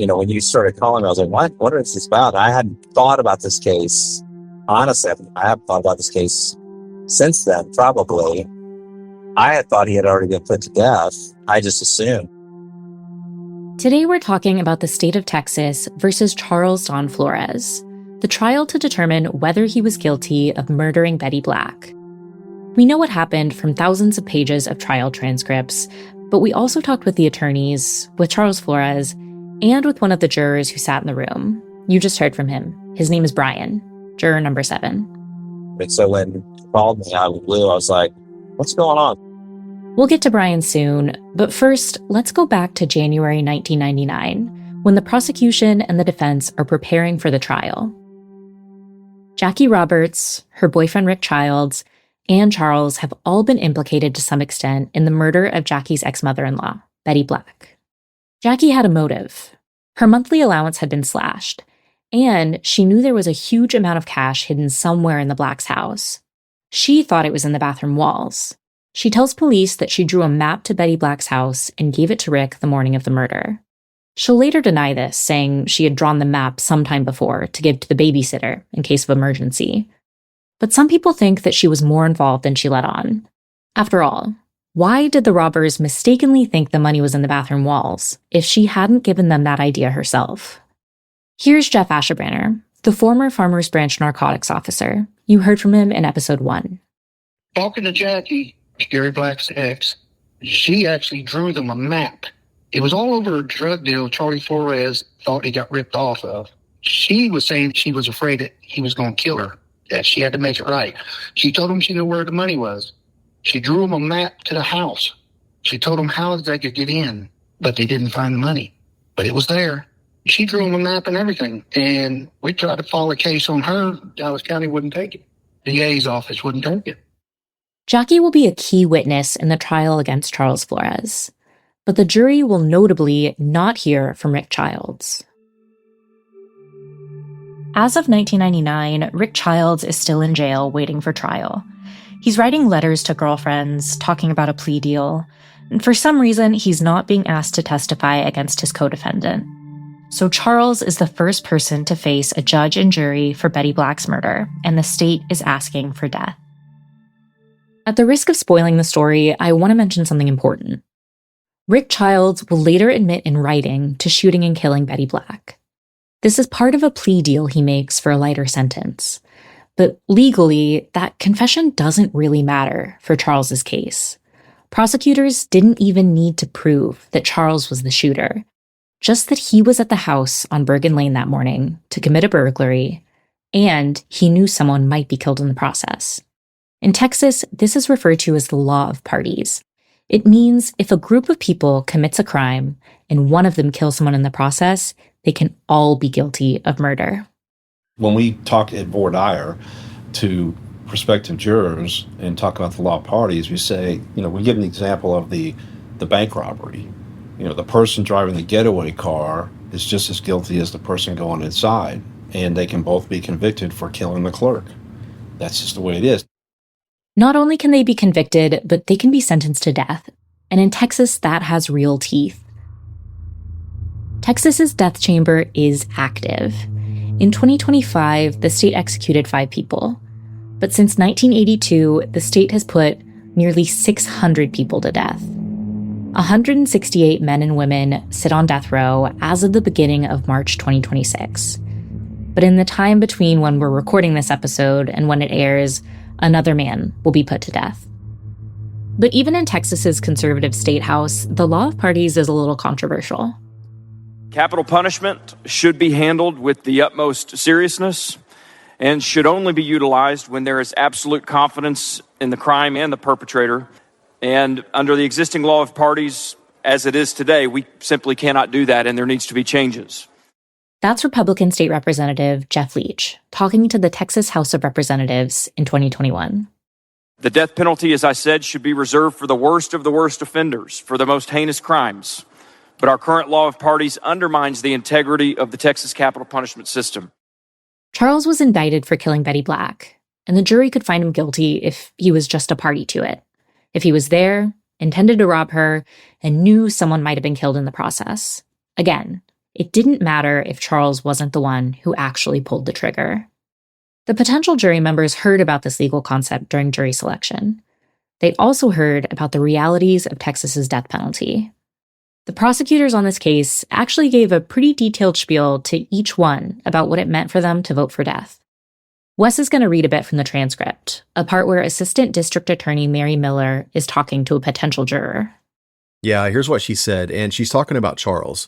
when you started calling me, I was like, what is this about? I hadn't thought about this case. Honestly, I haven't thought about this case since then, probably. I had thought he had already been put to death. I just assumed. Today we're talking about the state of Texas versus Charles Don Flores, the trial to determine whether he was guilty of murdering Betty Black. We know what happened from thousands of pages of trial transcripts, but we also talked with the attorneys, with Charles Flores, and with one of the jurors who sat in the room. You just heard from him. His name is Brian, juror number 7. And so when he called me out of the blue, I was like, what's going on? We'll get to Brian soon, but first, let's go back to January 1999, when the prosecution and the defense are preparing for the trial. Jackie Roberts, her boyfriend Rick Childs, and Charles have all been implicated to some extent in the murder of Jackie's ex-mother-in-law, Betty Black. Jackie had a motive. Her monthly allowance had been slashed, and she knew there was a huge amount of cash hidden somewhere in the Blacks' house. She thought it was in the bathroom walls. She tells police that she drew a map to Betty Black's house and gave it to Rick the morning of the murder. She'll later deny this, saying she had drawn the map sometime before to give to the babysitter in case of emergency. But some people think that she was more involved than she let on. After all, why did the robbers mistakenly think the money was in the bathroom walls if she hadn't given them that idea herself? Here's Jeff Asherbranner, the former Farmers Branch narcotics officer. You heard from him in episode 1. Talking to Jackie, Gary Black's ex, she actually drew them a map. It was all over a drug deal Charlie Flores thought he got ripped off of. She was saying she was afraid that he was going to kill her, that she had to make it right. She told him she knew where the money was. She drew him a map to the house. She told him how they could get in, but they didn't find the money. But it was there. She drew him a map and everything, and we tried to file a case on her. Dallas County wouldn't take it. The DA's office wouldn't take it. Jackie will be a key witness in the trial against Charles Flores, but the jury will notably not hear from Rick Childs. As of 1999, Rick Childs is still in jail waiting for trial. He's writing letters to girlfriends, talking about a plea deal, and for some reason, he's not being asked to testify against his co-defendant. So Charles is the first person to face a judge and jury for Betty Black's murder, and the state is asking for death. At the risk of spoiling the story, I want to mention something important. Rick Childs will later admit in writing to shooting and killing Betty Black. This is part of a plea deal he makes for a lighter sentence. But legally, that confession doesn't really matter for Charles's case. Prosecutors didn't even need to prove that Charles was the shooter, just that he was at the house on Bergen Lane that morning to commit a burglary, and he knew someone might be killed in the process. In Texas, this is referred to as the law of parties. It means if a group of people commits a crime and one of them kills someone in the process, they can all be guilty of murder. When we talk at voir dire to prospective jurors and talk about the law of parties, we say, we give an example of the bank robbery. The person driving the getaway car is just as guilty as the person going inside, and they can both be convicted for killing the clerk. That's just the way it is. Not only can they be convicted, but they can be sentenced to death. And in Texas, that has real teeth. Texas's death chamber is active. In 2025, the state executed 5 people. But since 1982, the state has put nearly 600 people to death. 168 men and women sit on death row as of the beginning of March 2026. But in the time between when we're recording this episode and when it airs, another man will be put to death. But even in Texas's conservative state house, the law of parties is a little controversial. Capital punishment should be handled with the utmost seriousness and should only be utilized when there is absolute confidence in the crime and the perpetrator. And under the existing law of parties, as it is today, we simply cannot do that, and there needs to be changes. That's Republican State Representative Jeff Leach talking to the Texas House of Representatives in 2021. The death penalty, as I said, should be reserved for the worst of the worst offenders, for the most heinous crimes. But our current law of parties undermines the integrity of the Texas capital punishment system. Charles was indicted for killing Betty Black, and the jury could find him guilty if he was just a party to it. If he was there, intended to rob her, and knew someone might have been killed in the process. Again, it didn't matter if Charles wasn't the one who actually pulled the trigger. The potential jury members heard about this legal concept during jury selection. They also heard about the realities of Texas's death penalty. The prosecutors on this case actually gave a pretty detailed spiel to each one about what it meant for them to vote for death. Wes is going to read a bit from the transcript, a part where Assistant District Attorney Mary Miller is talking to a potential juror. Yeah, here's what she said, and she's talking about Charles.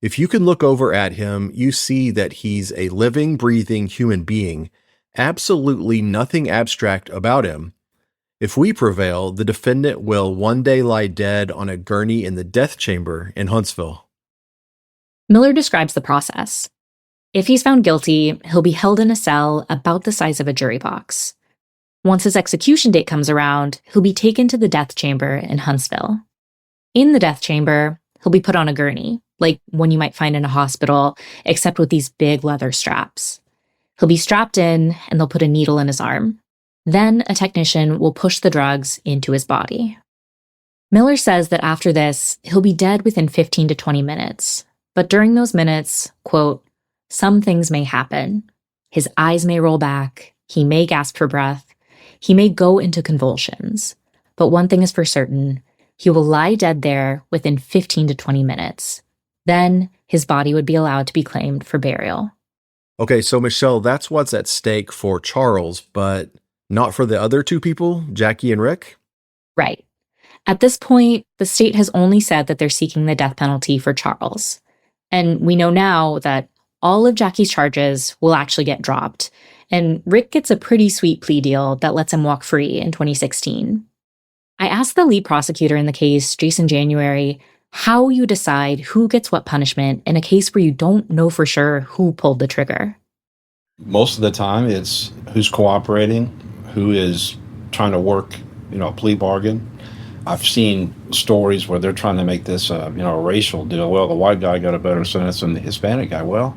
If you can look over at him, you see that he's a living, breathing human being. Absolutely nothing abstract about him. If we prevail, the defendant will one day lie dead on a gurney in the death chamber in Huntsville. Miller describes the process. If he's found guilty, he'll be held in a cell about the size of a jury box. Once his execution date comes around, he'll be taken to the death chamber in Huntsville. In the death chamber, he'll be put on a gurney, like one you might find in a hospital, except with these big leather straps. He'll be strapped in, and they'll put a needle in his arm. Then a technician will push the drugs into his body. Miller says that after this, he'll be dead within 15 to 20 minutes. But during those minutes, quote, some things may happen. His eyes may roll back. He may gasp for breath. He may go into convulsions. But one thing is for certain, he will lie dead there within 15 to 20 minutes. Then his body would be allowed to be claimed for burial. Okay, so Michelle, that's what's at stake for Charles, but not for the other two people, Jackie and Rick? Right. At this point, the state has only said that they're seeking the death penalty for Charles. And we know now that all of Jackie's charges will actually get dropped, and Rick gets a pretty sweet plea deal that lets him walk free in 2016. I asked the lead prosecutor in the case, Jason January, how you decide who gets what punishment in a case where you don't know for sure who pulled the trigger. Most of the time, it's who's cooperating, who is trying to work, a plea bargain. I've seen stories where they're trying to make this, a racial deal. Well, the white guy got a better sentence than the Hispanic guy. Well,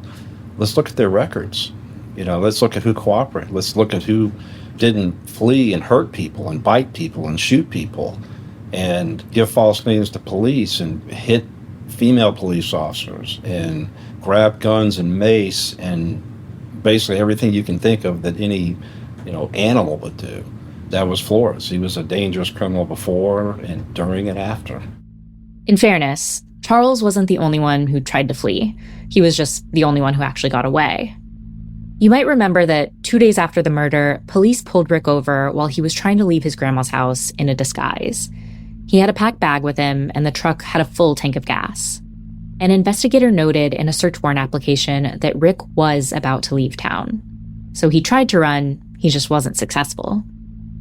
let's look at their records. Let's look at who cooperated. Let's look at who didn't flee and hurt people and bite people and shoot people and give false names to police and hit female police officers and grab guns and mace and basically everything you can think of that any, animal would do. That was Flores. He was a dangerous criminal before and during and after. In fairness, Charles wasn't the only one who tried to flee. He was just the only one who actually got away. You might remember that 2 days after the murder, police pulled Rick over while he was trying to leave his grandma's house in a disguise. He had a packed bag with him, and the truck had a full tank of gas. An investigator noted in a search warrant application that Rick was about to leave town. So he tried to run, he just wasn't successful.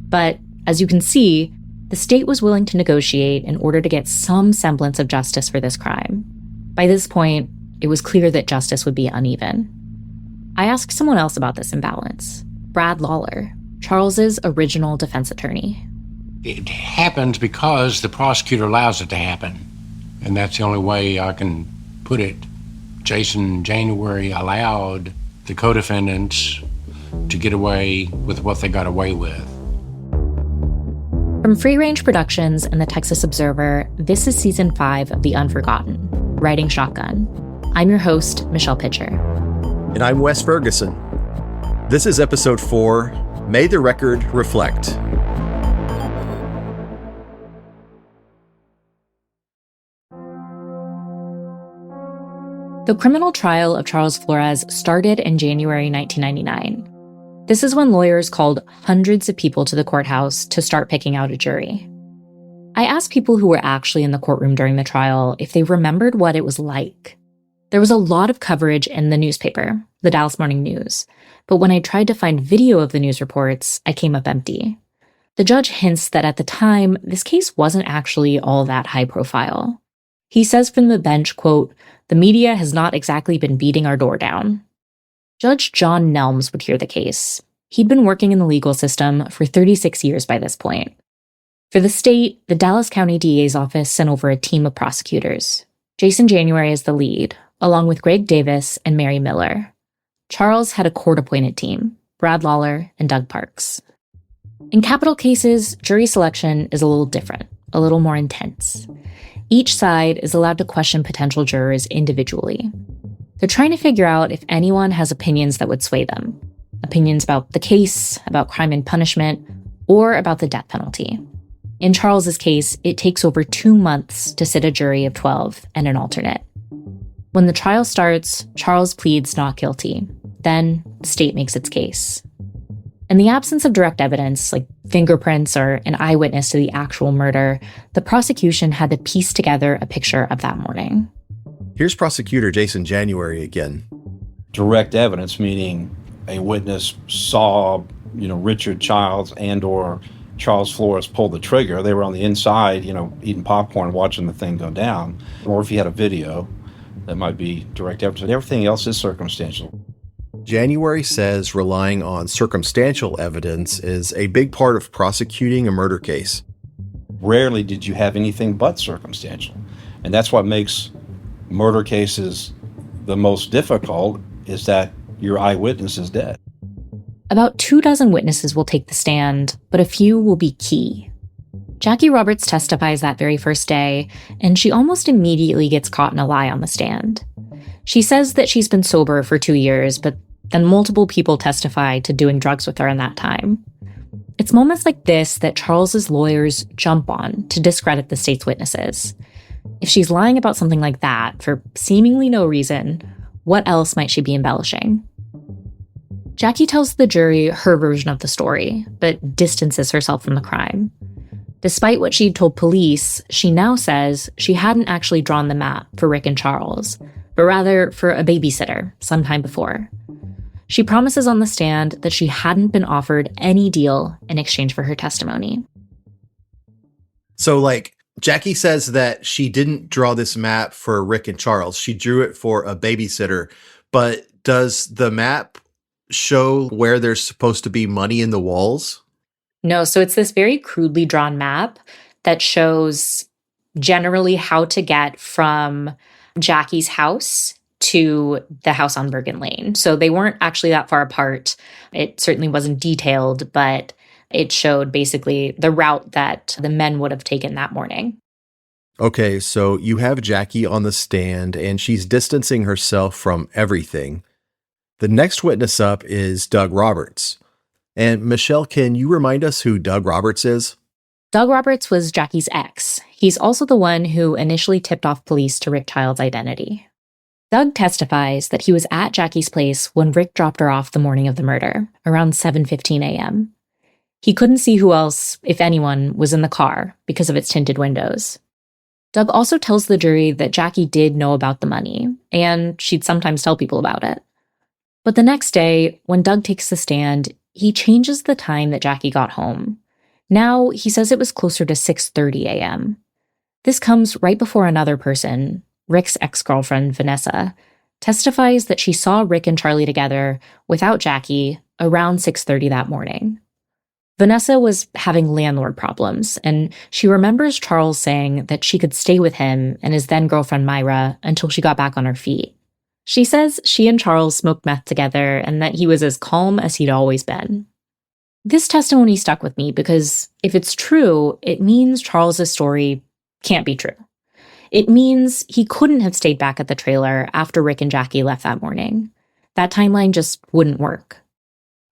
But, as you can see, the state was willing to negotiate in order to get some semblance of justice for this crime. By this point, it was clear that justice would be uneven. I asked someone else about this imbalance, Brad Lawler, Charles's original defense attorney. It happens because the prosecutor allows it to happen. And that's the only way I can put it. Jason January allowed the co-defendants to get away with what they got away with. From Free Range Productions and the Texas Observer, this is Season 5 of The Unforgotten, Riding Shotgun. I'm your host, Michelle Pitcher. And I'm Wes Ferguson. This is Episode 4, May the Record Reflect. The criminal trial of Charles Flores started in January 1999. This is when lawyers called hundreds of people to the courthouse to start picking out a jury. I asked people who were actually in the courtroom during the trial if they remembered what it was like. There was a lot of coverage in the newspaper, the Dallas Morning News, but when I tried to find video of the news reports, I came up empty. The judge hints that at the time, this case wasn't actually all that high profile. He says from the bench, quote, "The media has not exactly been beating our door down." Judge John Nelms would hear the case. He'd been working in the legal system for 36 years by this point. For the state, the Dallas County DA's office sent over a team of prosecutors. Jason January is the lead, along with Greg Davis and Mary Miller. Charles had a court-appointed team, Brad Lawler and Doug Parks. In capital cases, jury selection is a little different, a little more intense. Each side is allowed to question potential jurors individually. They're trying to figure out if anyone has opinions that would sway them. Opinions about the case, about crime and punishment, or about the death penalty. In Charles's case, it takes over 2 months to sit a jury of 12 and an alternate. When the trial starts, Charles pleads not guilty. Then the state makes its case. In the absence of direct evidence, like fingerprints or an eyewitness to the actual murder, the prosecution had to piece together a picture of that morning. Here's prosecutor Jason January again. Direct evidence, meaning a witness saw, Richard Childs and or Charles Flores pull the trigger. They were on the inside, eating popcorn, watching the thing go down. Or if you had a video, that might be direct evidence. But everything else is circumstantial. January says relying on circumstantial evidence is a big part of prosecuting a murder case. Rarely did you have anything but circumstantial. And that's what makes murder cases the most difficult, is that your eyewitness is dead. About 24 witnesses will take the stand, but a few will be key. Jackie Roberts testifies that very first day, and she almost immediately gets caught in a lie on the stand. She says that she's been sober for 2 years, but then multiple people testify to doing drugs with her in that time. It's moments like this that Charles's lawyers jump on to discredit the state's witnesses. If she's lying about something like that for seemingly no reason, what else might she be embellishing? Jackie tells the jury her version of the story, but distances herself from the crime. Despite what she'd told police, she now says she hadn't actually drawn the map for Rick and Charles, but rather for a babysitter sometime before. She promises on the stand that she hadn't been offered any deal in exchange for her testimony. So, Jackie says that she didn't draw this map for Rick and Charles. She drew it for a babysitter. But does the map show where there's supposed to be money in the walls? No, so it's this very crudely drawn map that shows generally how to get from Jackie's house to the house on Bergen Lane. So they weren't actually that far apart. It certainly wasn't detailed, but it showed basically the route that the men would have taken that morning. Okay, so you have Jackie on the stand, and she's distancing herself from everything. The next witness up is Doug Roberts. And Michelle, can you remind us who Doug Roberts is? Doug Roberts was Jackie's ex. He's also the one who initially tipped off police to Rick Child's identity. Doug testifies that he was at Jackie's place when Rick dropped her off the morning of the murder, around 7:15 a.m. He couldn't see who else, if anyone, was in the car because of its tinted windows. Doug also tells the jury that Jackie did know about the money, and she'd sometimes tell people about it. But the next day, when Doug takes the stand, he changes the time that Jackie got home. Now, he says it was closer to 6:30 a.m. This comes right before another person, Rick's ex-girlfriend, Vanessa, testifies that she saw Rick and Charlie together without Jackie around 6:30 that morning. Vanessa was having landlord problems, and she remembers Charles saying that she could stay with him and his then-girlfriend Myra until she got back on her feet. She says she and Charles smoked meth together and that he was as calm as he'd always been. This testimony stuck with me because if it's true, it means Charles's story can't be true. It means he couldn't have stayed back at the trailer after Rick and Jackie left that morning. That timeline just wouldn't work.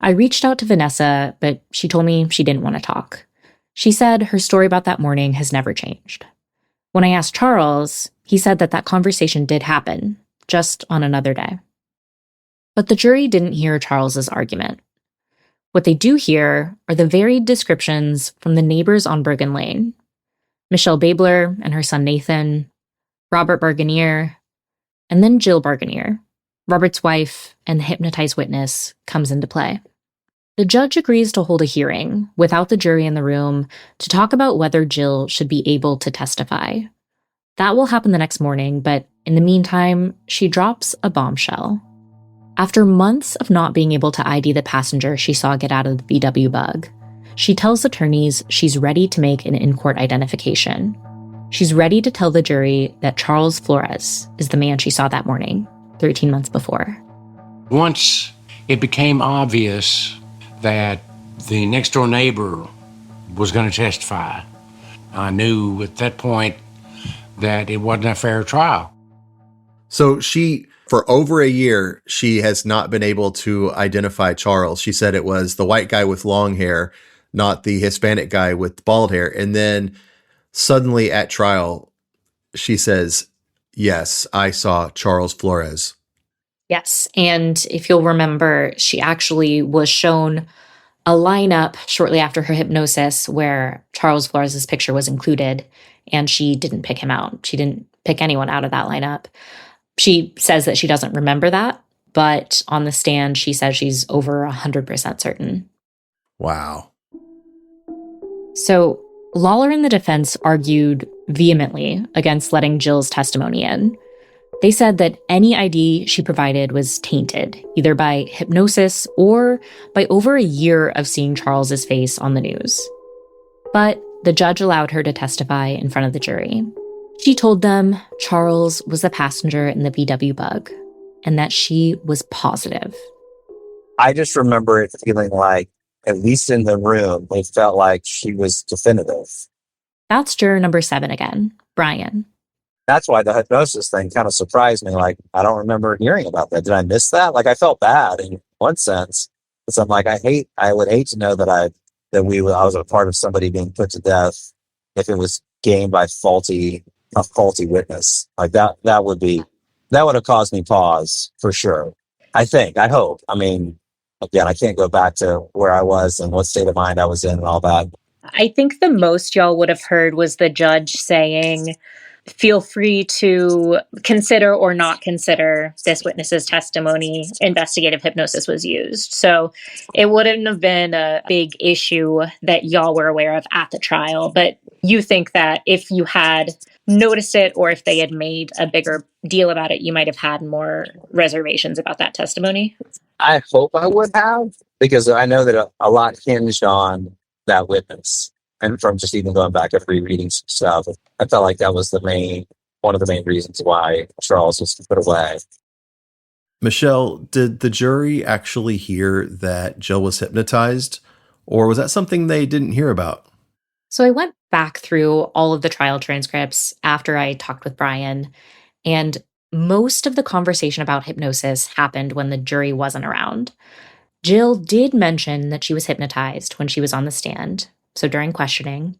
I reached out to Vanessa, but she told me she didn't want to talk. She said her story about that morning has never changed. When I asked Charles, he said that conversation did happen, just on another day. But the jury didn't hear Charles's argument. What they do hear are the varied descriptions from the neighbors on Bergen Lane. Michelle Babler and her son Nathan, Robert Barganier, and then Jill Barganier, Robert's wife and the hypnotized witness, comes into play. The judge agrees to hold a hearing without the jury in the room to talk about whether Jill should be able to testify. That will happen the next morning, but in the meantime, she drops a bombshell. After months of not being able to ID the passenger she saw get out of the VW Bug, she tells attorneys she's ready to make an in-court identification. She's ready to tell the jury that Charles Flores is the man she saw that morning, 13 months before. Once it became obvious that the next-door neighbor was going to testify, I knew at that point that it wasn't a fair trial. So For over a year, she has not been able to identify Charles. She said it was the white guy with long hair, not the Hispanic guy with bald hair. And then suddenly at trial, she says, yes, I saw Charles Flores. Yes. And if you'll remember, she actually was shown a lineup shortly after her hypnosis where Charles Flores' picture was included, and she didn't pick him out. She didn't pick anyone out of that lineup. She says that she doesn't remember that, but on the stand, she says she's over 100% certain. Wow. So Lawler and the defense argued vehemently against letting Jill's testimony in. They said that any ID she provided was tainted, either by hypnosis or by over a year of seeing Charles's face on the news. But the judge allowed her to testify in front of the jury. She told them Charles was the passenger in the VW Bug and that she was positive. I just remember it feeling like, at least in the room, it felt like she was definitive. That's juror number 7 again, Brian. That's why the hypnosis thing kind of surprised me. Like, I don't remember hearing about that. Did I miss that? Like, I felt bad in one sense, because I'm like, I would hate to know that I was a part of somebody being put to death if it was gained by a faulty witness. Like that would have caused me pause for sure. I hope. I mean, again, I can't go back to where I was and what state of mind I was in and all that. I think the most y'all would have heard was the judge saying, feel free to consider or not consider this witness's testimony. Investigative hypnosis was used. So it wouldn't have been a big issue that y'all were aware of at the trial. But you think that if you had noticed it or if they had made a bigger deal about it, you might have had more reservations about that testimony? I hope I would have, because I know that a lot hinged on that witness. And from just even going back and rereading some stuff, I felt like that was one of the main reasons why Charles was put away. Michelle, did the jury actually hear that Jill was hypnotized, or was that something they didn't hear about? So I went back through all of the trial transcripts after I talked with Brian, and most of the conversation about hypnosis happened when the jury wasn't around. Jill did mention that she was hypnotized when she was on the stand, so during questioning.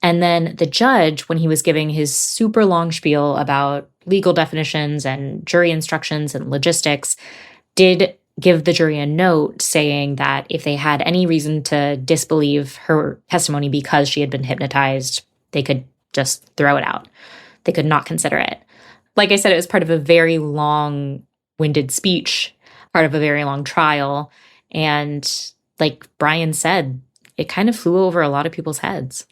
And then the judge, when he was giving his super long spiel about legal definitions and jury instructions and logistics, did give the jury a note saying that if they had any reason to disbelieve her testimony because she had been hypnotized, they could just throw it out. They could not consider it. Like I said, it was part of a very long-winded speech, part of a very long trial. And like Brian said, it kind of flew over a lot of people's heads.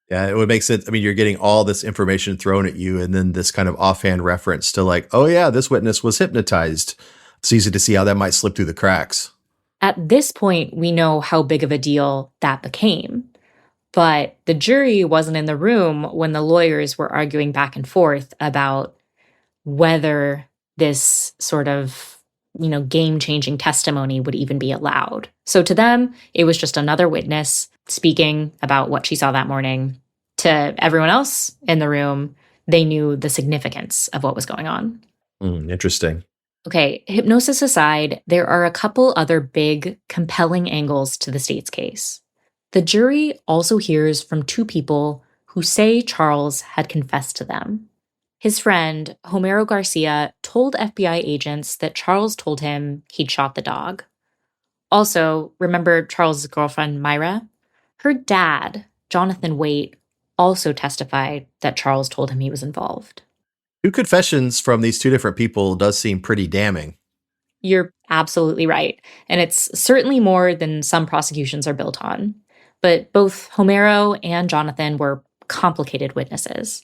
Yeah, it would make sense. I mean, you're getting all this information thrown at you and then this kind of offhand reference to like, oh yeah, this witness was hypnotized. It's easy to see how that might slip through the cracks. At this point, we know how big of a deal that became. But the jury wasn't in the room when the lawyers were arguing back and forth about whether this sort of, game-changing testimony would even be allowed. So to them, it was just another witness speaking about what she saw that morning. To everyone else in the room, they knew the significance of what was going on. Interesting. Okay, hypnosis aside, there are a couple other big, compelling angles to the state's case. The jury also hears from 2 people who say Charles had confessed to them. His friend, Homero Garcia, told FBI agents that Charles told him he'd shot the dog. Also, remember Charles' girlfriend, Myra? Her dad, Jonathan Waite, also testified that Charles told him he was involved. 2 confessions from these 2 different people does seem pretty damning. You're absolutely right. And it's certainly more than some prosecutions are built on. But both Homero and Jonathan were complicated witnesses.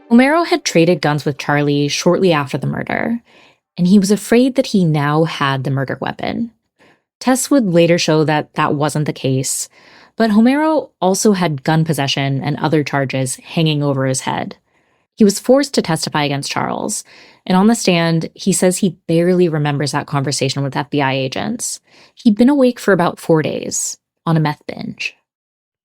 Homero had traded guns with Charlie shortly after the murder, and he was afraid that he now had the murder weapon. Tests would later show that that wasn't the case, but Homero also had gun possession and other charges hanging over his head. He was forced to testify against Charles, and on the stand, he says he barely remembers that conversation with FBI agents. He'd been awake for about 4 days on a meth binge.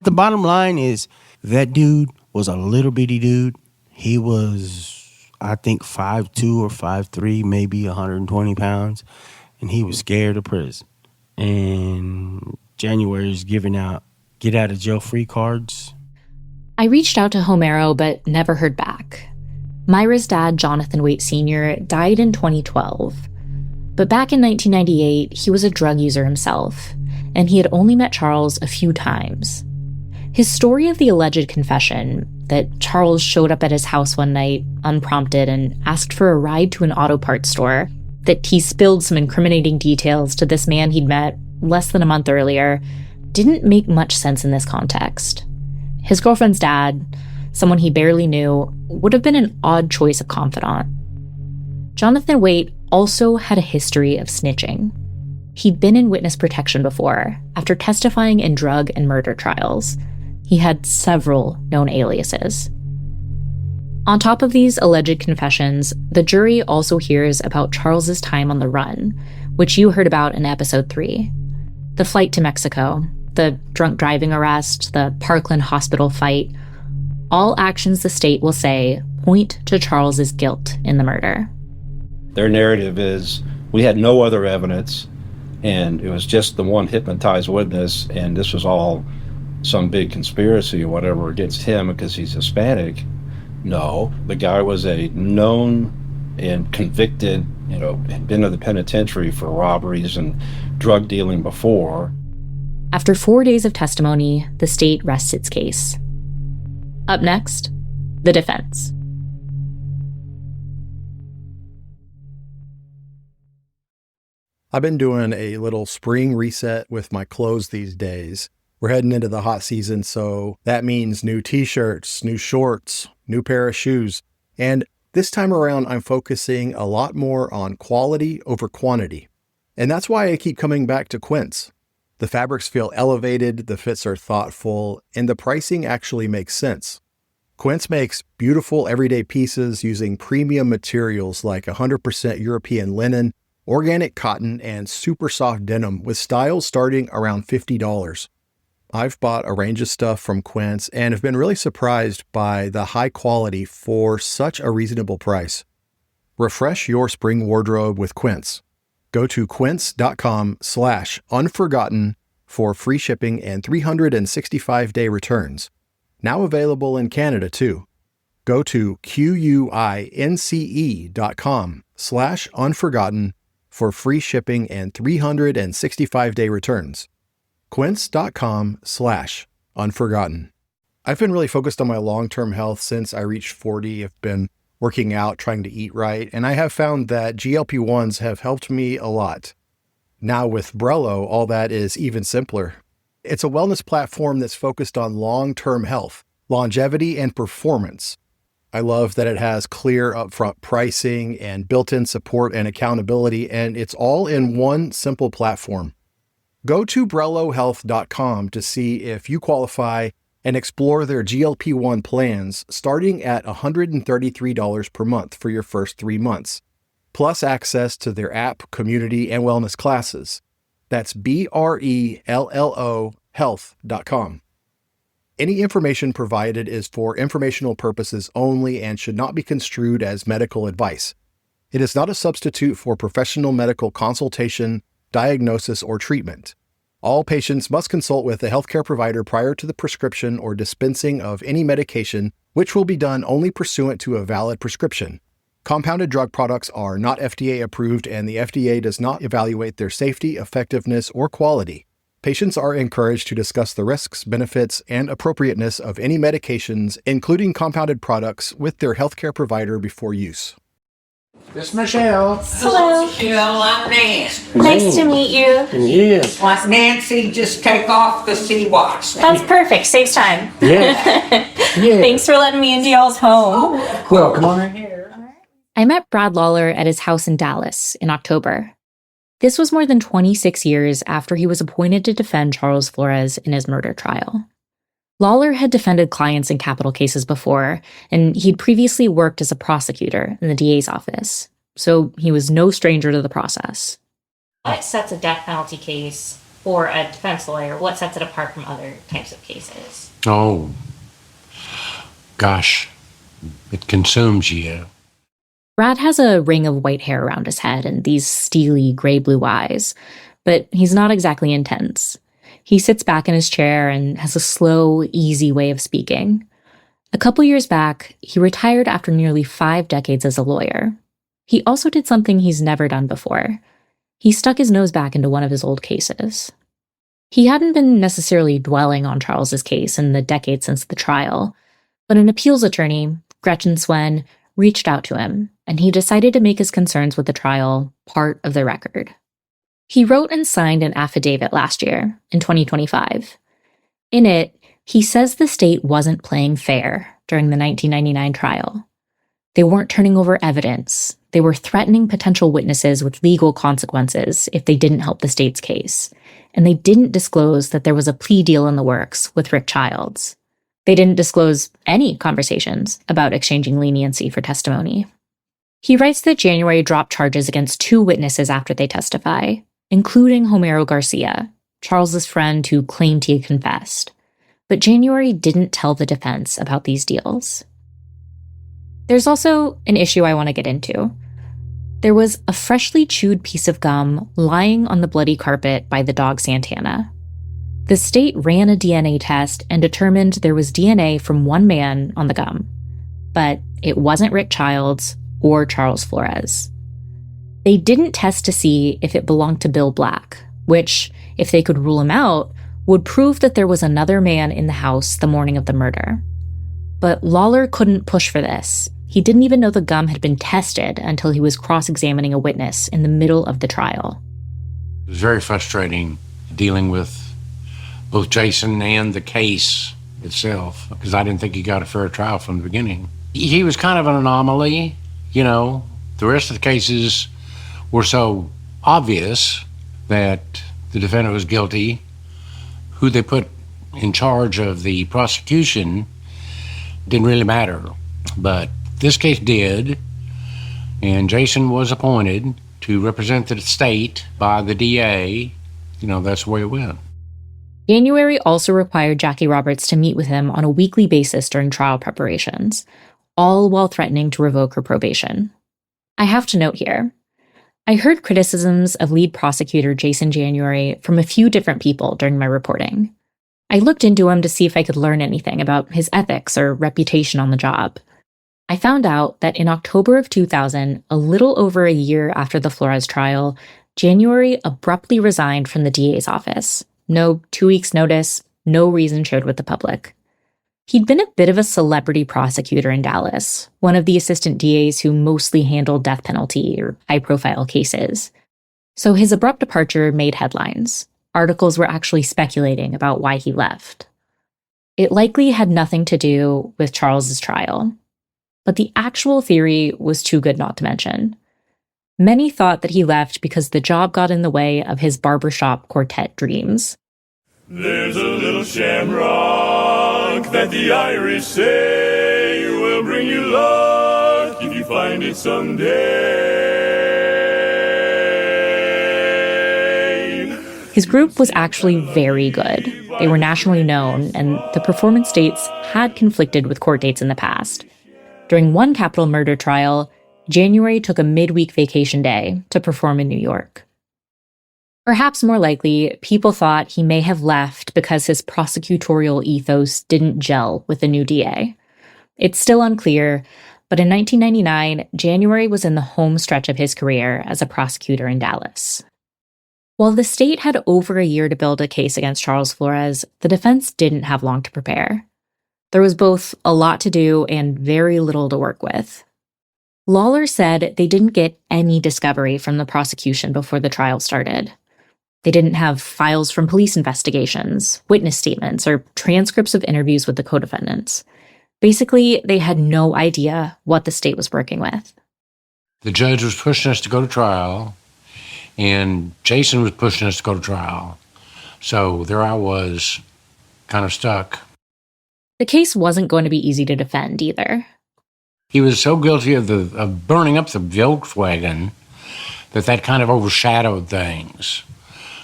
The bottom line is that dude was a little bitty dude. He was I think 5'2" or 5'3", maybe 120 pounds, and he was scared of prison. And January is giving out get out of jail free cards. I reached out to Homero, but never heard back. Myra's dad, Jonathan Waite Sr., died in 2012. But back in 1998, he was a drug user himself, and he had only met Charles a few times. His story of the alleged confession, that Charles showed up at his house one night, unprompted, and asked for a ride to an auto parts store, that he spilled some incriminating details to this man he'd met less than a month earlier, didn't make much sense in this context. His girlfriend's dad, someone he barely knew, would have been an odd choice of confidant. Jonathan Waite also had a history of snitching. He'd been in witness protection before, after testifying in drug and murder trials. He had several known aliases. On top of these alleged confessions, the jury also hears about Charles's time on the run, which you heard about in episode 3. The flight to Mexico, the drunk driving arrest, the Parkland hospital fight, all actions the state will say point to Charles's guilt in the murder. Their narrative is, we had no other evidence, and it was just the one hypnotized witness, and this was all some big conspiracy or whatever against him because he's Hispanic. No, the guy was a known and convicted, had been to the penitentiary for robberies and drug dealing before. After 4 days of testimony, the state rests its case. Up next, the defense. I've been doing a little spring reset with my clothes these days. We're heading into the hot season, so that means new t-shirts, new shorts, new pair of shoes. And this time around, I'm focusing a lot more on quality over quantity. And that's why I keep coming back to Quince. The fabrics feel elevated, the fits are thoughtful, and the pricing actually makes sense. Quince makes beautiful everyday pieces using premium materials like 100% European linen, organic cotton, and super soft denim with styles starting around $50. I've bought a range of stuff from Quince and have been really surprised by the high quality for such a reasonable price. Refresh your spring wardrobe with Quince. Go to quince.com/unforgotten for free shipping and 365-day returns. Now available in Canada too. Go to quince.com/unforgotten for free shipping and 365-day returns. Quince.com/unforgotten. I've been really focused on my long-term health since I reached 40. I've been working out, trying to eat right, and I have found that GLP-1s have helped me a lot. Now with Brello, all that is even simpler. It's a wellness platform that's focused on long-term health, longevity, and performance. I love that it has clear upfront pricing and built-in support and accountability, and it's all in one simple platform. Go to BrelloHealth.com to see if you qualify and explore their GLP-1 plans starting at $133 per month for your first 3 months, plus access to their app, community, and wellness classes. That's BRELLO health.com. Any information provided is for informational purposes only and should not be construed as medical advice. It is not a substitute for professional medical consultation, diagnosis, or treatment. All patients must consult with a healthcare provider prior to the prescription or dispensing of any medication, which will be done only pursuant to a valid prescription. Compounded drug products are not FDA approved, and the FDA does not evaluate their safety, effectiveness, or quality. Patients are encouraged to discuss the risks, benefits, and appropriateness of any medications, including compounded products, with their healthcare provider before use. This is Michelle. Hello. Michelle, I'm Nancy. Nice to meet you. Yeah. Watch Nancy just take off the sea-wash. That's perfect. Saves time. Yeah. Thanks for letting me into y'all's home. Well, come on in here. I met Brad Lawler at his house in Dallas in October. This was more than 26 years after he was appointed to defend Charles Flores in his murder trial. Lawler had defended clients in capital cases before, and he'd previously worked as a prosecutor in the DA's office, so he was no stranger to the process. What sets a death penalty case for a defense lawyer? What sets it apart from other types of cases? Oh, gosh, it consumes you. Brad has a ring of white hair around his head and these steely gray-blue eyes, but he's not exactly intense. He sits back in his chair and has a slow, easy way of speaking. A couple years back, he retired after nearly 5 decades as a lawyer. He also did something he's never done before. He stuck his nose back into one of his old cases. He hadn't been necessarily dwelling on Charles's case in the decade since the trial, but an appeals attorney, Gretchen Swen, reached out to him, and he decided to make his concerns with the trial part of the record. He wrote and signed an affidavit last year, in 2025. In it, he says the state wasn't playing fair during the 1999 trial. They weren't turning over evidence. They were threatening potential witnesses with legal consequences if they didn't help the state's case. And they didn't disclose that there was a plea deal in the works with Rick Childs. They didn't disclose any conversations about exchanging leniency for testimony. He writes that January dropped charges against 2 witnesses after they testify, including Homero Garcia, Charles's friend who claimed he had confessed. But January didn't tell the defense about these deals. There's also an issue I want to get into. There was a freshly chewed piece of gum lying on the bloody carpet by the dog Santana. The state ran a DNA test and determined there was DNA from one man on the gum, but it wasn't Rick Childs or Charles Flores. They didn't test to see if it belonged to Bill Black, which, if they could rule him out, would prove that there was another man in the house the morning of the murder. But Lawler couldn't push for this. He didn't even know the gum had been tested until he was cross-examining a witness in the middle of the trial. It was very frustrating dealing with both Jason and the case itself, because I didn't think he got a fair trial from the beginning. He was kind of an anomaly, you know. The rest of the cases were so obvious that the defendant was guilty. Who they put in charge of the prosecution didn't really matter. But this case did, and Jason was appointed to represent the state by the DA. You know, that's the way it went. January also required Jackie Roberts to meet with him on a weekly basis during trial preparations, all while threatening to revoke her probation. I have to note here, I heard criticisms of lead prosecutor Jason January from a few different people during my reporting. I looked into him to see if I could learn anything about his ethics or reputation on the job. I found out that in October of 2000, a little over a year after the Flores trial, January abruptly resigned from the DA's office. No 2 weeks notice, no reason shared with the public. He'd been a bit of a celebrity prosecutor in Dallas, one of the assistant DAs who mostly handled death penalty or high-profile cases. So his abrupt departure made headlines. Articles were actually speculating about why he left. It likely had nothing to do with Charles's trial, but the actual theory was too good not to mention. Many thought that he left because the job got in the way of his barbershop quartet dreams. There's a little shamrock that the Irish say will bring you luck if you find it someday. His group was actually very good. They were nationally known, and the performance dates had conflicted with court dates in the past. During one capital murder trial, January took a midweek vacation day to perform in New York. Perhaps more likely, people thought he may have left because his prosecutorial ethos didn't gel with the new DA. It's still unclear, but in 1999, January was in the home stretch of his career as a prosecutor in Dallas. While the state had over a year to build a case against Charles Flores, the defense didn't have long to prepare. There was both a lot to do and very little to work with. Lawler said they didn't get any discovery from the prosecution before the trial started. They didn't have files from police investigations, witness statements, or transcripts of interviews with the co-defendants. Basically, they had no idea what the state was working with. The judge was pushing us to go to trial, and Jason was pushing us to go to trial. So there I was, kind of stuck. The case wasn't going to be easy to defend either. He was so guilty of burning up the Volkswagen that kind of overshadowed things.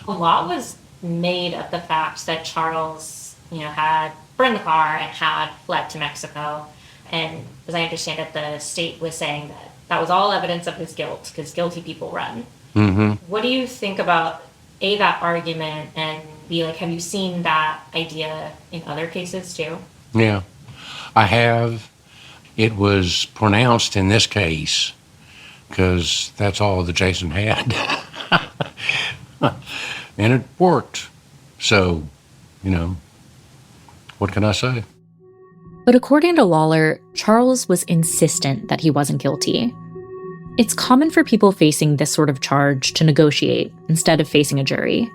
A lot was made of the fact that Charles, had burned the car and had fled to Mexico. And as I understand it, the state was saying that that was all evidence of his guilt because guilty people run. Mm-hmm. What do you think about, A, that argument, and B, like, have you seen that idea in other cases too? Yeah, I have. It was pronounced in this case because that's all that Jason had. And it worked. So, what can I say? But according to Lawler, Charles was insistent that he wasn't guilty. It's common for people facing this sort of charge to negotiate instead of facing a jury.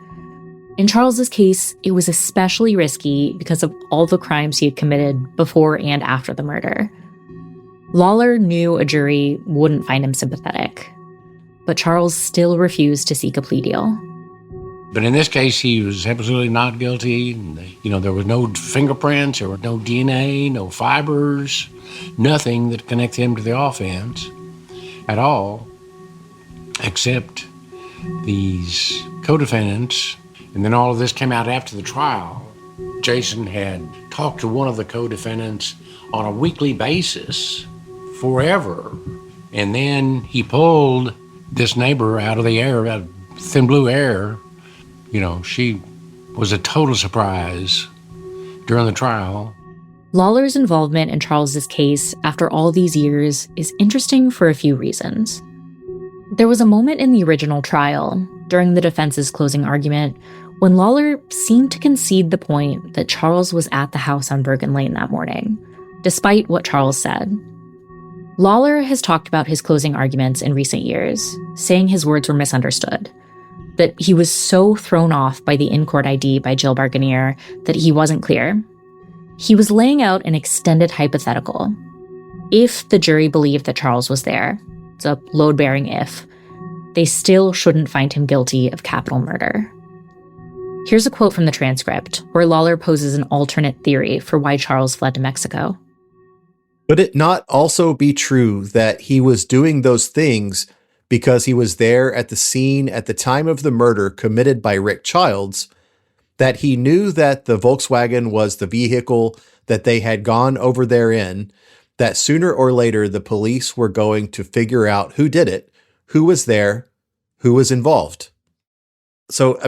In Charles's case, it was especially risky because of all the crimes he had committed before and after the murder. Lawler knew a jury wouldn't find him sympathetic, but Charles still refused to seek a plea deal. But in this case, he was absolutely not guilty. There was no fingerprints, there was no DNA, no fibers, nothing that connected him to the offense at all, except these co-defendants. And then all of this came out after the trial. Jason had talked to one of the co-defendants on a weekly basis forever. And then he pulled this neighbor out of the air, out of thin blue air. She was a total surprise during the trial. Lawler's involvement in Charles's case after all these years is interesting for a few reasons. There was a moment in the original trial, during the defense's closing argument, when Lawler seemed to concede the point that Charles was at the house on Bergen Lane that morning, despite what Charles said. Lawler has talked about his closing arguments in recent years, saying his words were misunderstood, that he was so thrown off by the in-court ID by Jill Barganier that he wasn't clear. He was laying out an extended hypothetical. If the jury believed that Charles was there, it's a load-bearing if, they still shouldn't find him guilty of capital murder. Here's a quote from the transcript, where Lawler poses an alternate theory for why Charles fled to Mexico. Could it not also be true that he was doing those things because he was there at the scene at the time of the murder committed by Rick Childs, that he knew that the Volkswagen was the vehicle that they had gone over there in, that sooner or later the police were going to figure out who did it, who was there, who was involved? So,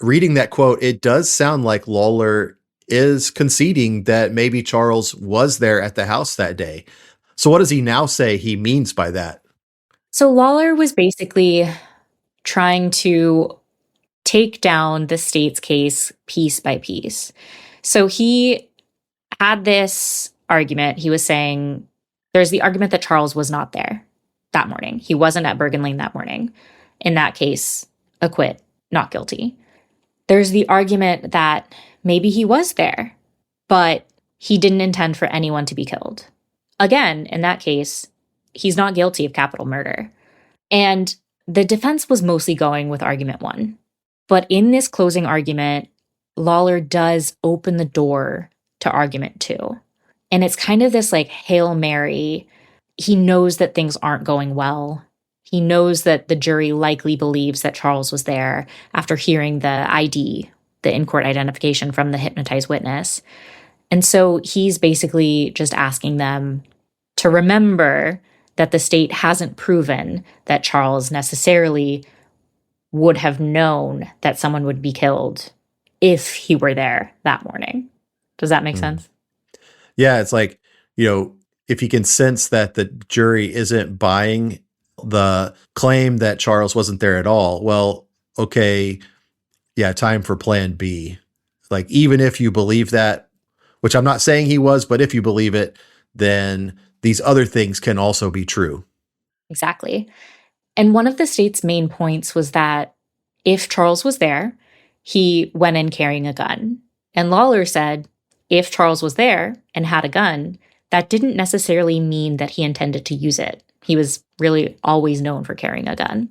reading that quote, it does sound like Lawler is conceding that maybe Charles was there at the house that day. So what does he now say he means by that? So Lawler was basically trying to take down the state's case piece by piece. So he had this argument. He was saying there's the argument that Charles was not there that morning. He wasn't at Bergen Lane that morning. In that case, acquit, not guilty. There's the argument that maybe he was there, but he didn't intend for anyone to be killed. Again, in that case, he's not guilty of capital murder. And the defense was mostly going with argument one. But in this closing argument, Lawler does open the door to argument two. And it's kind of this Hail Mary. He knows that things aren't going well. He knows that the jury likely believes that Charles was there after hearing the ID, the in-court identification from the hypnotized witness. And so he's basically just asking them to remember that the state hasn't proven that Charles necessarily would have known that someone would be killed if he were there that morning. Does that make sense? Yeah, it's if you can sense that the jury isn't buying the claim that Charles wasn't there at all, well, okay, yeah, time for plan B. Even if you believe that, which I'm not saying he was, but if you believe it, then these other things can also be true. Exactly. And one of the state's main points was that if Charles was there, he went in carrying a gun. And Lawler said, if Charles was there and had a gun, that didn't necessarily mean that he intended to use it. He was really always known for carrying a gun.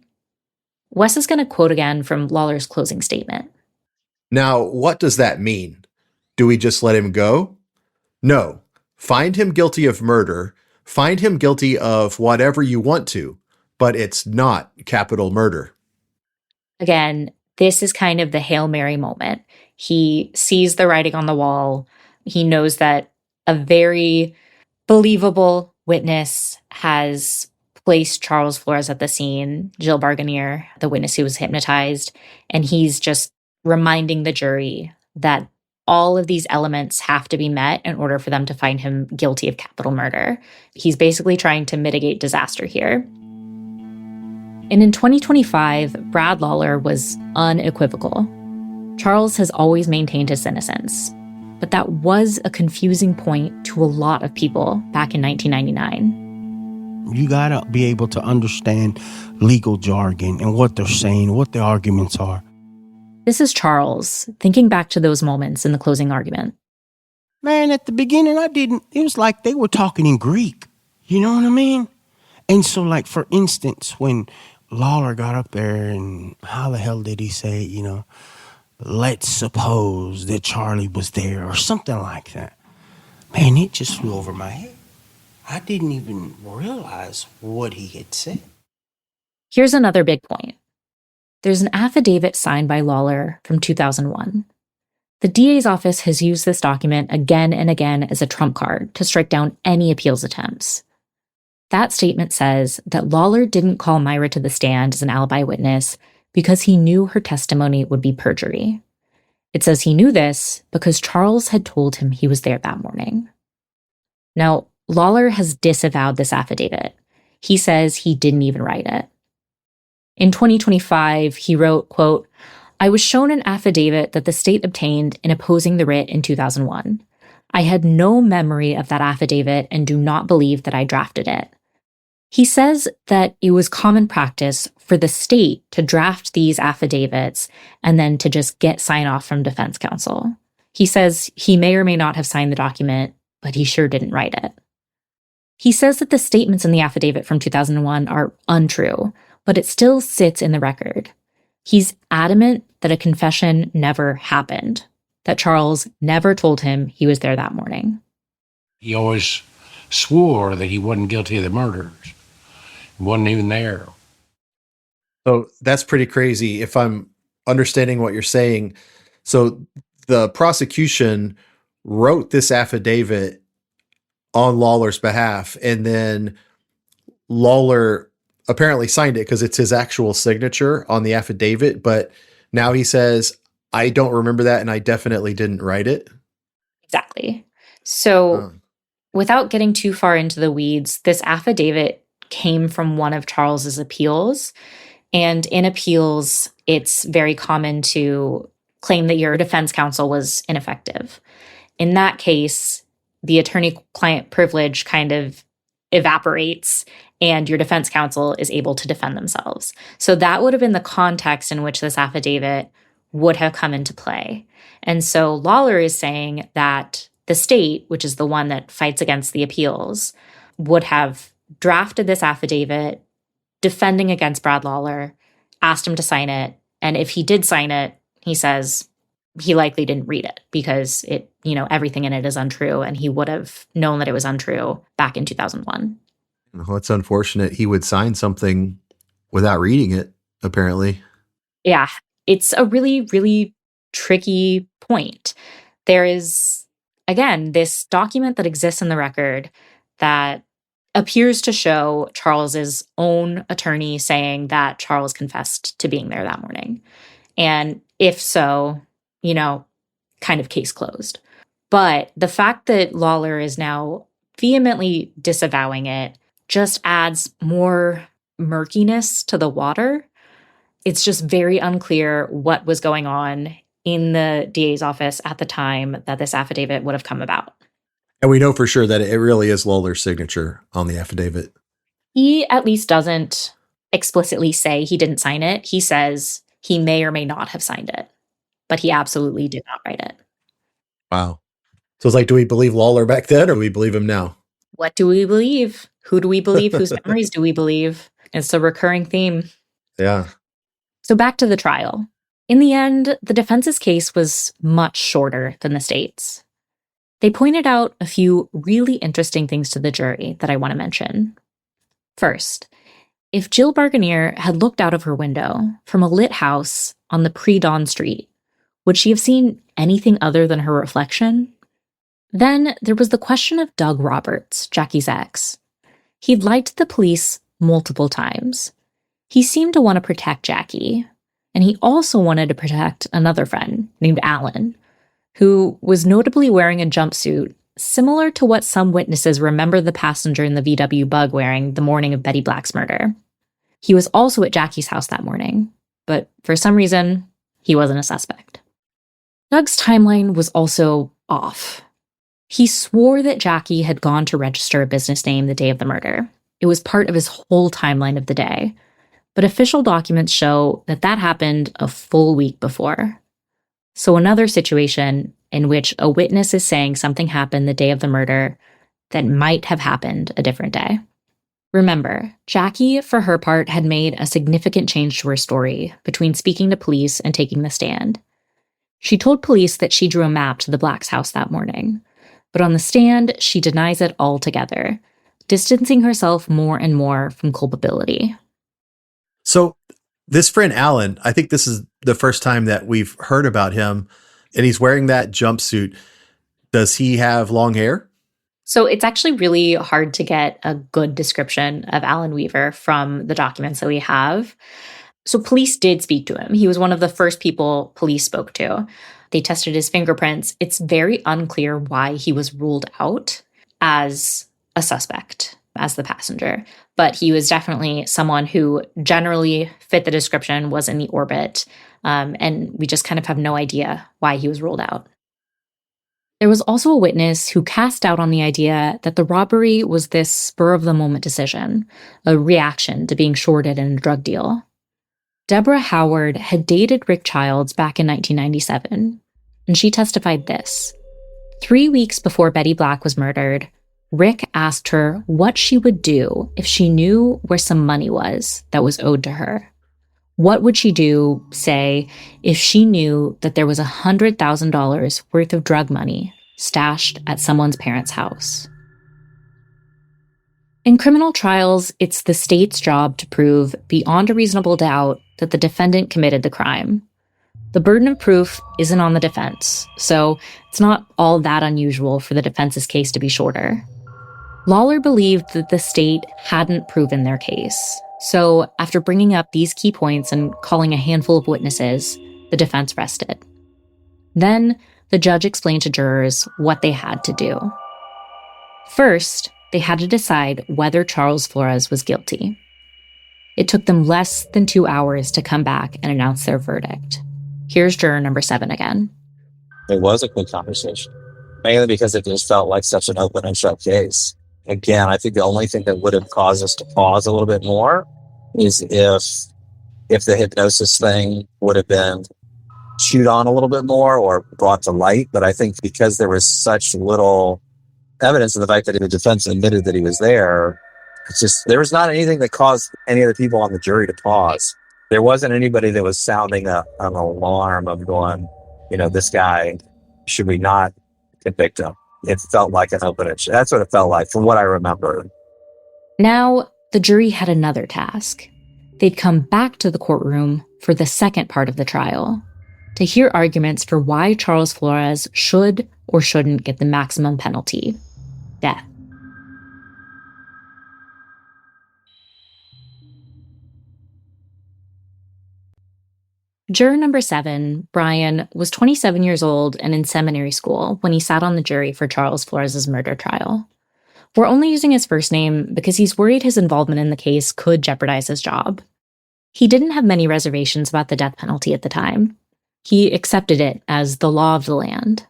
Wes is going to quote again from Lawler's closing statement. Now, what does that mean? Do we just let him go? No. Find him guilty of murder. Find him guilty of whatever you want to, but it's not capital murder. Again, this is kind of the Hail Mary moment. He sees the writing on the wall. He knows that a very believable witness has placed Charles Flores at the scene, Jill Barganier, the witness who was hypnotized, and he's just reminding the jury that all of these elements have to be met in order for them to find him guilty of capital murder. He's basically trying to mitigate disaster here. And in 2025, Brad Lawler was unequivocal. Charles has always maintained his innocence, but that was a confusing point to a lot of people back in 1999. You gotta be able to understand legal jargon and what they're saying, what the arguments are. This is Charles thinking back to those moments in the closing argument. Man, at the beginning, it was like they were talking in Greek. You know what I mean? And so, like, for instance, when Lawler got up there and how the hell did he say, let's suppose that Charlie was there or something like that. Man, it just flew over my head. I didn't even realize what he had said. Here's another big point. There's an affidavit signed by Lawler from 2001. The DA's office has used this document again and again as a trump card to strike down any appeals attempts. That statement says that Lawler didn't call Myra to the stand as an alibi witness because he knew her testimony would be perjury. It says he knew this because Charles had told him he was there that morning. Now, Lawler has disavowed this affidavit. He says he didn't even write it. In 2025, he wrote, quote, "I was shown an affidavit that the state obtained in opposing the writ in 2001. I had no memory of that affidavit and do not believe that I drafted it." He says that it was common practice for the state to draft these affidavits and then to just get sign-off from defense counsel. He says he may or may not have signed the document, but he sure didn't write it. He says that the statements in the affidavit from 2001 are untrue, but it still sits in the record. He's adamant that a confession never happened, that Charles never told him he was there that morning. He always swore that he wasn't guilty of the murders. He wasn't even there. So that's pretty crazy if I'm understanding what you're saying. So the prosecution wrote this affidavit on Lawler's behalf, and then Lawler apparently signed it because it's his actual signature on the affidavit. But now he says, I don't remember that, and I definitely didn't write it. Exactly. So without getting too far into the weeds, this affidavit came from one of Charles's appeals. And in appeals, it's very common to claim that your defense counsel was ineffective. In that case, the attorney-client privilege kind of evaporates and your defense counsel is able to defend themselves. So that would have been the context in which this affidavit would have come into play. And so Lawler is saying that the state, which is the one that fights against the appeals, would have drafted this affidavit defending against Brad Lawler, asked him to sign it, and if he did sign it, he says he likely didn't read it because it, everything in it is untrue, and he would have known that it was untrue back in 2001. Well, it's unfortunate he would sign something without reading it, apparently. Yeah, it's a really, really tricky point. There is, again, this document that exists in the record that appears to show Charles's own attorney saying that Charles confessed to being there that morning. And if so, kind of case closed. But the fact that Lawler is now vehemently disavowing it just adds more murkiness to the water. It's just very unclear what was going on in the DA's office at the time that this affidavit would have come about. And we know for sure that it really is Lawler's signature on the affidavit. He at least doesn't explicitly say he didn't sign it. He says he may or may not have signed it, but he absolutely did not write it. Wow. So it's like, do we believe Lawler back then or do we believe him now? What do we believe? Who do we believe? Whose memories do we believe? It's a recurring theme. Yeah. So back to the trial. In the end, the defense's case was much shorter than the state's. They pointed out a few really interesting things to the jury that I want to mention. First, if Jill Barganier had looked out of her window from a lit house on the pre-dawn street, would she have seen anything other than her reflection? Then there was the question of Doug Roberts, Jackie's ex. He'd lied to the police multiple times. He seemed to want to protect Jackie, and he also wanted to protect another friend named Alan, who was notably wearing a jumpsuit similar to what some witnesses remember the passenger in the VW Bug wearing the morning of Betty Black's murder. He was also at Jackie's house that morning, but for some reason, he wasn't a suspect. Doug's timeline was also off. He swore that Jackie had gone to register a business name the day of the murder. It was part of his whole timeline of the day. But official documents show that that happened a full week before. So another situation in which a witness is saying something happened the day of the murder that might have happened a different day. Remember, Jackie, for her part, had made a significant change to her story between speaking to police and taking the stand. She told police that she drew a map to the Blacks' house that morning, but on the stand, she denies it altogether, distancing herself more and more from culpability. So this friend Alan, I think this is the first time that we've heard about him, and he's wearing that jumpsuit. Does he have long hair? So it's actually really hard to get a good description of Alan Weaver from the documents that we have. So police did speak to him. He was one of the first people police spoke to. They tested his fingerprints. It's very unclear why he was ruled out as a suspect, as the passenger. But he was definitely someone who generally fit the description, was in the orbit, and we just kind of have no idea why he was ruled out. There was also a witness who cast doubt on the idea that the robbery was this spur-of-the-moment decision, a reaction to being shorted in a drug deal. Deborah Howard had dated Rick Childs back in 1997, and she testified this. 3 weeks before Betty Black was murdered, Rick asked her what she would do if she knew where some money was that was owed to her. What would she do, say, if she knew that there was $100,000 worth of drug money stashed at someone's parents' house? In criminal trials, it's the state's job to prove beyond a reasonable doubt that the defendant committed the crime. The burden of proof isn't on the defense, so it's not all that unusual for the defense's case to be shorter. Lawler believed that the state hadn't proven their case. So after bringing up these key points and calling a handful of witnesses, the defense rested. Then the judge explained to jurors what they had to do. First, they had to decide whether Charles Flores was guilty. It took them less than 2 hours to come back and announce their verdict. Here's juror number 7 again. It was a quick conversation, mainly because it just felt like such an open and shut case. Again, I think the only thing that would have caused us to pause a little bit more is if the hypnosis thing would have been chewed on a little bit more or brought to light. But I think because there was such little evidence of the fact that the defense admitted that he was there, it's just there was not anything that caused any of the people on the jury to pause. There wasn't anybody that was sounding an alarm of going, this guy, should we not convict him? It felt like an open and shut. That's what it felt like from what I remember. Now, the jury had another task. They'd come back to the courtroom for the second part of the trial to hear arguments for why Charles Flores should or shouldn't get the maximum penalty, death. Juror number 7, Brian, was 27 years old and in seminary school when he sat on the jury for Charles Flores' murder trial. We're only using his first name because he's worried his involvement in the case could jeopardize his job. He didn't have many reservations about the death penalty at the time. He accepted it as the law of the land.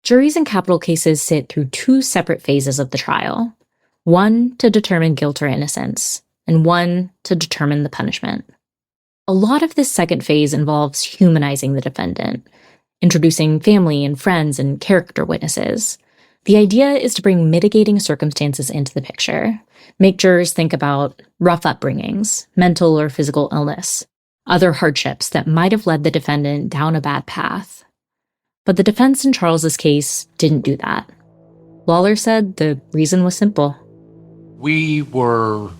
Juries in capital cases sit through 2 separate phases of the trial, one to determine guilt or innocence, and one to determine the punishment. A lot of this second phase involves humanizing the defendant, introducing family and friends and character witnesses. The idea is to bring mitigating circumstances into the picture, make jurors think about rough upbringings, mental or physical illness, other hardships that might have led the defendant down a bad path. But the defense in Charles's case didn't do that. Lawler said the reason was simple. We were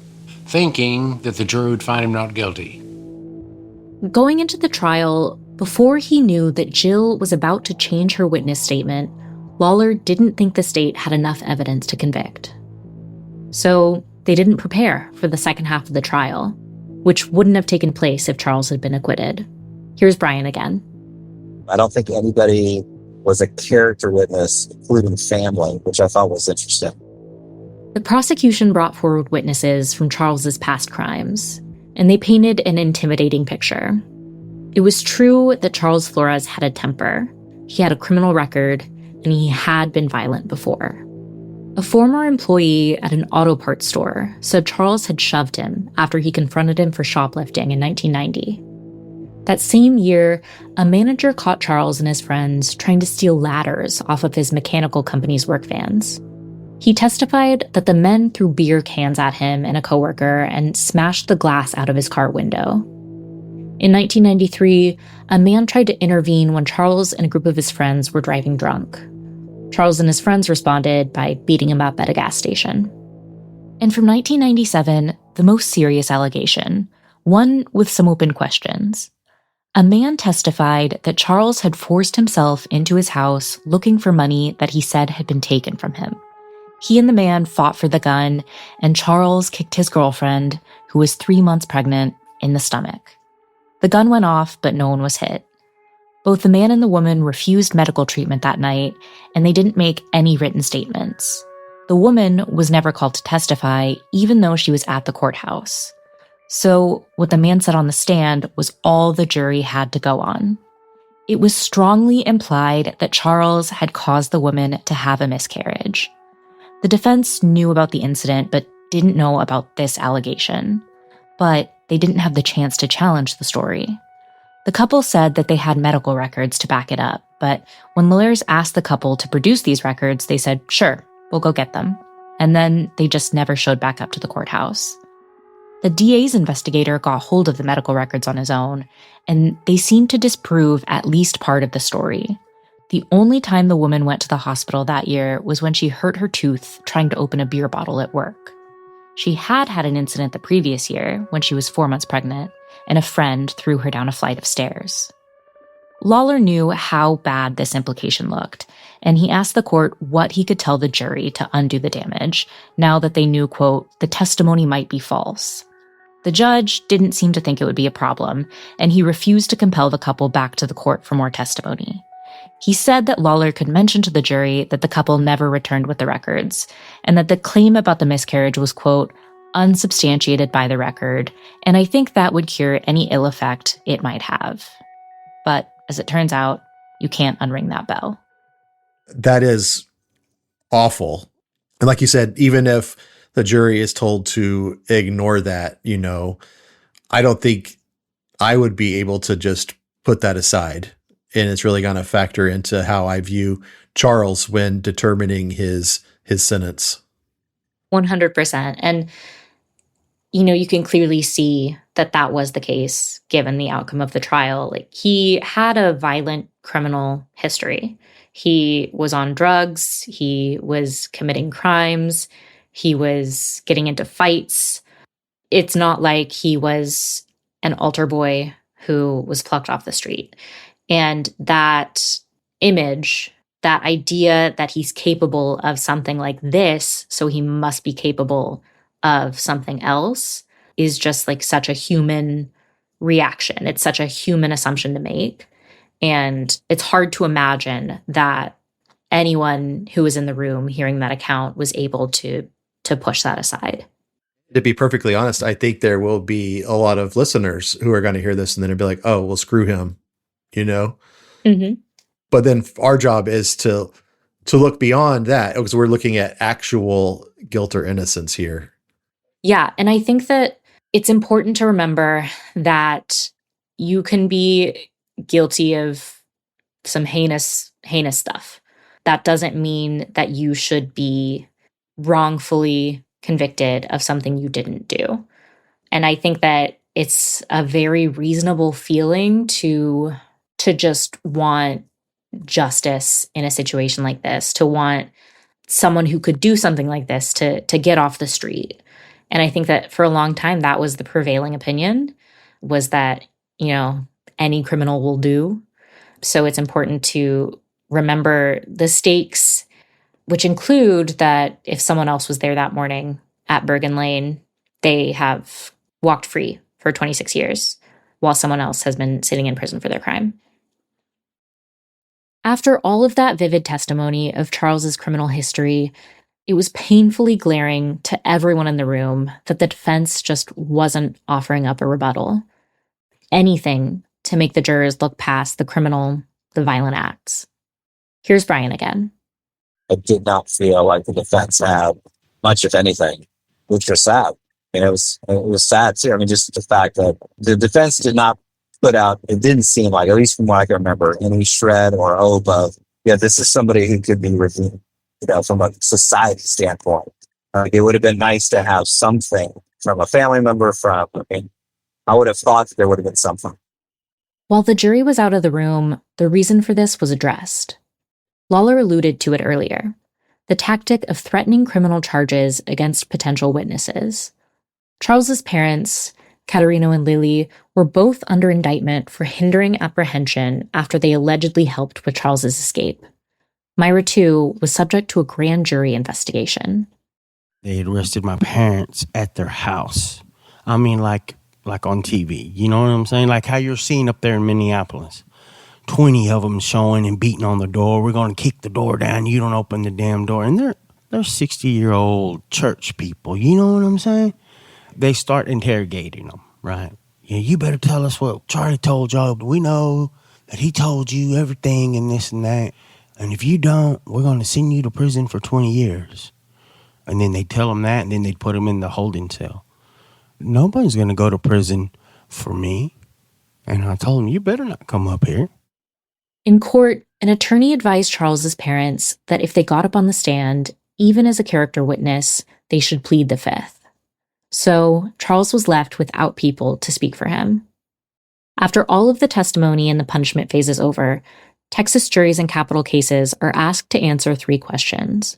thinking that the jury would find him not guilty. Going into the trial, before he knew that Jill was about to change her witness statement, Lawler didn't think the state had enough evidence to convict. So they didn't prepare for the second half of the trial, which wouldn't have taken place if Charles had been acquitted. Here's Brian again. I don't think anybody was a character witness, including family, which I thought was interesting. The prosecution brought forward witnesses from Charles's past crimes, and they painted an intimidating picture. It was true that Charles Flores had a temper. He had a criminal record, and he had been violent before. A former employee at an auto parts store said Charles had shoved him after he confronted him for shoplifting in 1990. That same year, a manager caught Charles and his friends trying to steal ladders off of his mechanical company's work vans. He testified that the men threw beer cans at him and a coworker and smashed the glass out of his car window. In 1993, a man tried to intervene when Charles and a group of his friends were driving drunk. Charles and his friends responded by beating him up at a gas station. And from 1997, the most serious allegation, one with some open questions. A man testified that Charles had forced himself into his house looking for money that he said had been taken from him. He and the man fought for the gun, and Charles kicked his girlfriend, who was 3 months pregnant, in the stomach. The gun went off, but no one was hit. Both the man and the woman refused medical treatment that night, and they didn't make any written statements. The woman was never called to testify, even though she was at the courthouse. So what the man said on the stand was all the jury had to go on. It was strongly implied that Charles had caused the woman to have a miscarriage. The defense knew about the incident, but didn't know about this allegation. But they didn't have the chance to challenge the story. The couple said that they had medical records to back it up, but when lawyers asked the couple to produce these records, they said, sure, we'll go get them. And then they just never showed back up to the courthouse. The DA's investigator got hold of the medical records on his own, and they seemed to disprove at least part of the story. The only time the woman went to the hospital that year was when she hurt her tooth trying to open a beer bottle at work. She had had an incident the previous year when she was 4 months pregnant, and a friend threw her down a flight of stairs. Lawler knew how bad this implication looked, and he asked the court what he could tell the jury to undo the damage, now that they knew, quote, the testimony might be false. The judge didn't seem to think it would be a problem, and he refused to compel the couple back to the court for more testimony. He said that Lawler could mention to the jury that the couple never returned with the records, and that the claim about the miscarriage was, quote, unsubstantiated by the record, and I think that would cure any ill effect it might have. But as it turns out, you can't unring that bell. That is awful. And like you said, even if the jury is told to ignore that, I don't think I would be able to just put that aside. And it's really going to factor into how I view Charles when determining his sentence. 100%. And, you can clearly see that that was the case given the outcome of the trial. Like, he had a violent criminal history. He was on drugs. He was committing crimes. He was getting into fights. It's not like he was an altar boy who was plucked off the street. And that image, that idea that he's capable of something like this, so he must be capable of something else, is just like such a human reaction. It's such a human assumption to make. And it's hard to imagine that anyone who was in the room hearing that account was able to push that aside. To be perfectly honest, I think there will be a lot of listeners who are going to hear this and then it'll be like, oh, well, screw him, Mm-hmm. But then our job is to look beyond that, because we're looking at actual guilt or innocence here. Yeah. And I think that it's important to remember that you can be guilty of some heinous stuff. That doesn't mean that you should be wrongfully convicted of something you didn't do. And I think that it's a very reasonable feeling to just want justice in a situation like this, to want someone who could do something like this to get off the street. And I think that for a long time, that was the prevailing opinion, was that, any criminal will do. So it's important to remember the stakes, which include that if someone else was there that morning at Bergen Lane, they have walked free for 26 years, while someone else has been sitting in prison for their crime. After all of that vivid testimony of Charles's criminal history, it was painfully glaring to everyone in the room that the defense just wasn't offering up a rebuttal. Anything to make the jurors look past the criminal, the violent acts. Here's Brian again. I did not feel like the defense had much of anything, which was sad. And it was sad too. I mean, just the fact that the defense did not put out, it didn't seem like, at least from what I can remember, any shred or hope of, this is somebody who could be redeemed, from a society standpoint. It would have been nice to have something from a family member, I would have thought that there would have been something. While the jury was out of the room, the reason for this was addressed. Lawler alluded to it earlier, the tactic of threatening criminal charges against potential witnesses. Charles's parents, Caterino and Lily, were both under indictment for hindering apprehension after they allegedly helped with Charles's escape. Myra, too, was subject to a grand jury investigation. They arrested my parents at their house. I mean, like on TV. You know what I'm saying? Like how you're seeing up there in Minneapolis. 20 of them showing and beating on the door. We're going to kick the door down. You don't open the damn door. And they're 60-year-old church people. You know what I'm saying? They start interrogating them, right? Yeah, you better tell us what Charlie told y'all. We know that he told you everything and this and that. And if you don't, we're going to send you to prison for 20 years. And then they tell them that, and then they put them in the holding cell. Nobody's going to go to prison for me. And I told them, you better not come up here. In court, an attorney advised Charles's parents that if they got up on the stand, even as a character witness, they should plead the Fifth. So Charles was left without people to speak for him. After all of the testimony and the punishment phase is over, Texas juries in capital cases are asked to answer 3 questions.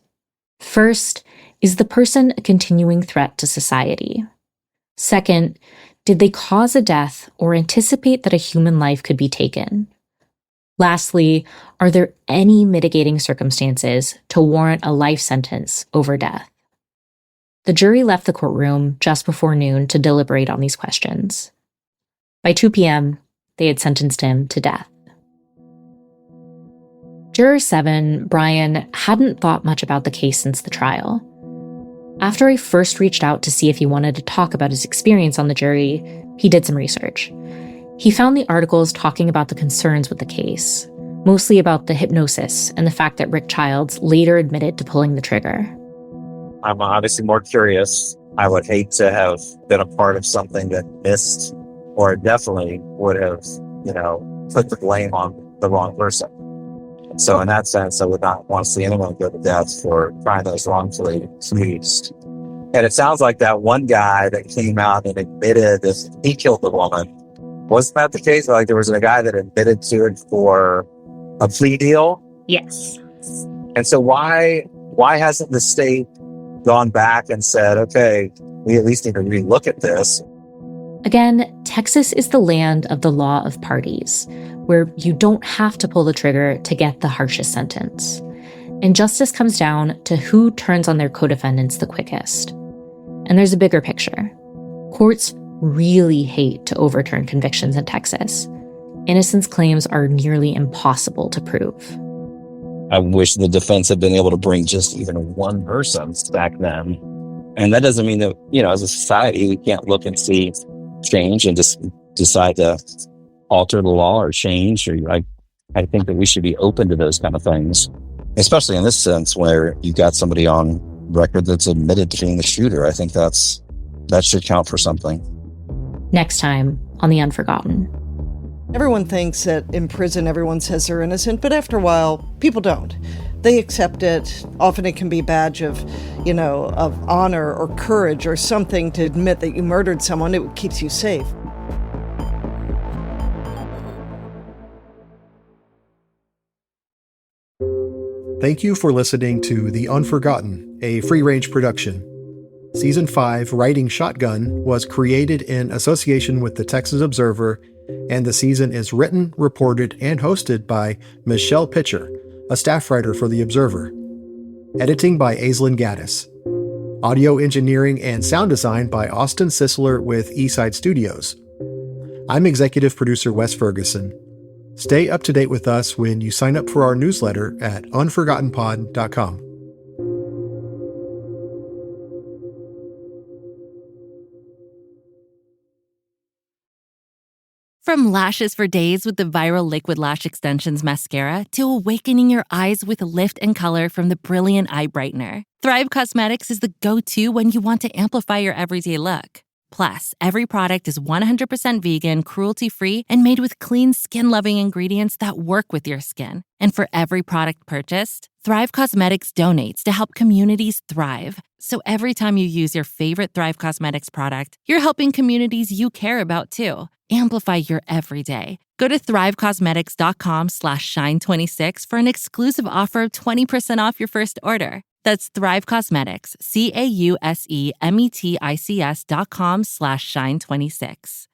First, is the person a continuing threat to society? Second, did they cause a death or anticipate that a human life could be taken? Lastly, are there any mitigating circumstances to warrant a life sentence over death? The jury left the courtroom just before noon to deliberate on these questions. By 2 p.m., they had sentenced him to death. Juror 7, Brian, hadn't thought much about the case since the trial. After I first reached out to see if he wanted to talk about his experience on the jury, he did some research. He found the articles talking about the concerns with the case, mostly about the hypnosis and the fact that Rick Childs later admitted to pulling the trigger. I'm obviously more curious. I would hate to have been a part of something that missed, or definitely would have, put the blame on the wrong person. So in that sense, I would not want to see anyone go to death for trying those wrongfully accused. And it sounds like that one guy that came out and admitted that he killed the woman. Wasn't that the case? Like there was a guy that admitted to it for a plea deal? Yes. And so why hasn't the state gone back and said, okay, we at least need to relook at this? Again, Texas is the land of the law of parties, where you don't have to pull the trigger to get the harshest sentence. And justice comes down to who turns on their co-defendants the quickest. And there's a bigger picture. Courts really hate to overturn convictions in Texas. Innocence claims are nearly impossible to prove. I wish the defense had been able to bring just even one person back then. And that doesn't mean that, as a society, we can't look and see change and just decide to alter the law or change. Or I think that we should be open to those kind of things, especially in this sense where you've got somebody on record that's admitted to being the shooter. I think that should count for something. Next time on The Unforgotten. Everyone thinks that in prison everyone says they're innocent, but after a while, people don't. They accept it. Often it can be a badge of, of honor or courage or something to admit that you murdered someone. It keeps you safe. Thank you for listening to The Unforgotten, a free-range production. Season 5, Writing Shotgun, was created in association with the Texas Observer, and the season is written, reported, and hosted by Michelle Pitcher, a staff writer for The Observer. Editing by Aislinn Gaddis. Audio engineering and sound design by Austin Sisler with Eastside Studios. I'm executive producer Wes Ferguson. Stay up to date with us when you sign up for our newsletter at unforgottenpod.com. From lashes for days with the viral Liquid Lash Extensions mascara to awakening your eyes with lift and color from the Brilliant Eye Brightener, Thrive Cosmetics is the go-to when you want to amplify your everyday look. Plus, every product is 100% vegan, cruelty-free, and made with clean, skin-loving ingredients that work with your skin. And for every product purchased, Thrive Cosmetics donates to help communities thrive. So every time you use your favorite Thrive Cosmetics product, you're helping communities you care about too. Amplify your everyday. Go to thrivecosmetics.com/shine26 for an exclusive offer of 20% off your first order. That's Thrive Cosmetics, CAUSEMETICS.com/shine26.